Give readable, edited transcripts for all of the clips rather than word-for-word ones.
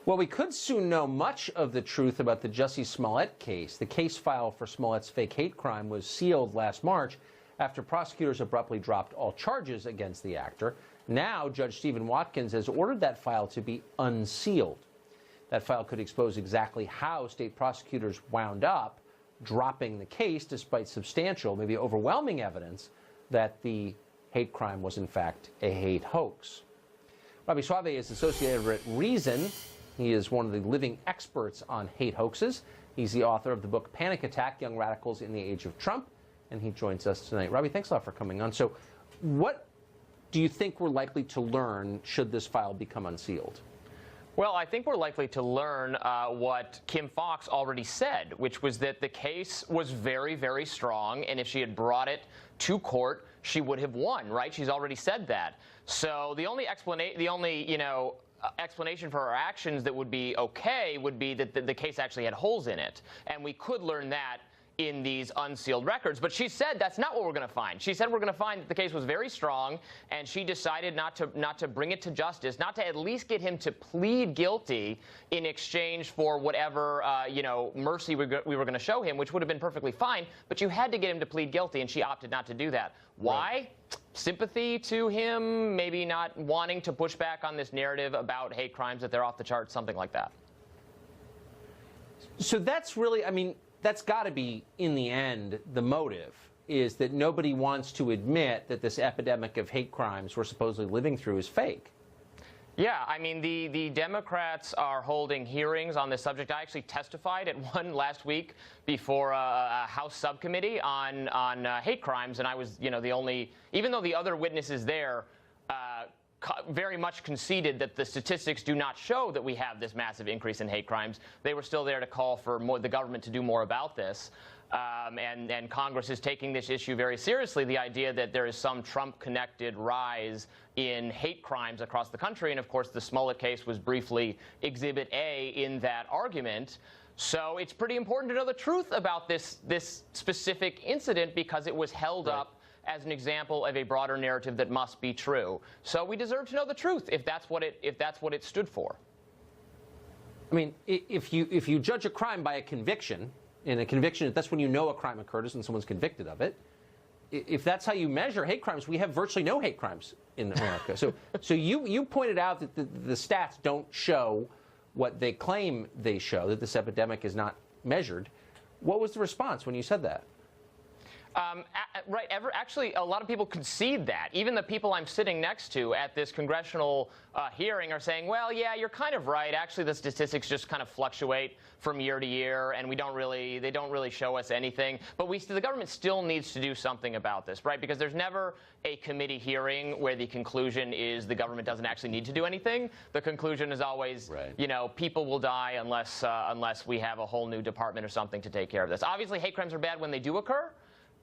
Well, we could soon know much of the truth about the Jussie Smollett case. The case file for Smollett's fake hate crime was sealed last March after prosecutors abruptly dropped all charges against the actor. Now, Judge Stephen Watkins has ordered that file to be unsealed. That file could expose exactly how state prosecutors wound up dropping the case despite substantial, maybe overwhelming evidence that the hate crime was in fact a hate hoax. Robbie Suave is associate editor at Reason. He is one of the living experts on hate hoaxes. He's the author of the book Panic Attack, Young Radicals in the Age of Trump, and he joins us tonight. Robbie, thanks a lot for coming on. So what do you think we're likely to learn should this file become unsealed? Well, I think we're likely to learn what Kim Foxx already said, which was that the case was very, very strong, and if she had brought it to court, she would have won, right? She's already said that. So the only explanation for her actions that would be okay would be that the case actually had holes in it, and we could learn that in these unsealed records. But she said that's not what we're going to find. She said we're going to find that the case was very strong, and she decided not to bring it to justice, not to at least get him to plead guilty in exchange for whatever mercy we were going to show him, which would have been perfectly fine. But you had to get him to plead guilty, and she opted not to do that. Why? Right. Sympathy to him, maybe not wanting to push back on this narrative about hate crimes, that they're off the charts, something like that. So that's really, I mean, that's got to be, in the end, the motive, is that nobody wants to admit that this epidemic of hate crimes we're supposedly living through is fake. Yeah, I mean, the Democrats are holding hearings on this subject. I actually testified at one last week before a House subcommittee on hate crimes, and I was, the only, even though the other witnesses there very much conceded that the statistics do not show that we have this massive increase in hate crimes, they were still there to call for the government to do more about this. And Congress is taking this issue very seriously, the idea that there is some Trump-connected rise in hate crimes across the country. And, of course, the Smollett case was briefly Exhibit A in that argument. So it's pretty important to know the truth about this specific incident, because it was held up as an example of a broader narrative that must be true. So we deserve to know the truth if that's what it stood for. I mean, if you judge a crime by a conviction, and a conviction, that's when you know a crime occurred, is when someone's convicted of it. If that's how you measure hate crimes, we have virtually no hate crimes in America. So you pointed out that the stats don't show what they claim they show, that this epidemic is not measured. What was the response when you said that? Actually, a lot of people concede that. Even the people I'm sitting next to at this congressional hearing are saying, well, yeah, you're kind of right. Actually, the statistics just kind of fluctuate from year to year, and they don't really show us anything. But the government still needs to do something about this, right? Because there's never a committee hearing where the conclusion is the government doesn't actually need to do anything. The conclusion is always, people will die unless we have a whole new department or something to take care of this. Obviously, hate crimes are bad when they do occur.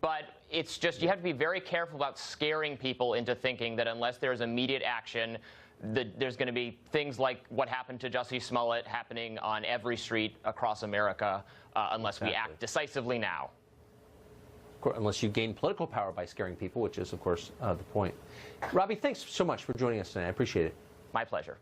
But it's just, you have to be very careful about scaring people into thinking that unless there's immediate action, there's going to be things like what happened to Jussie Smollett happening on every street across America, unless we act decisively now. Unless you gain political power by scaring people, which is, of course, the point. Robbie, thanks so much for joining us tonight. I appreciate it. My pleasure.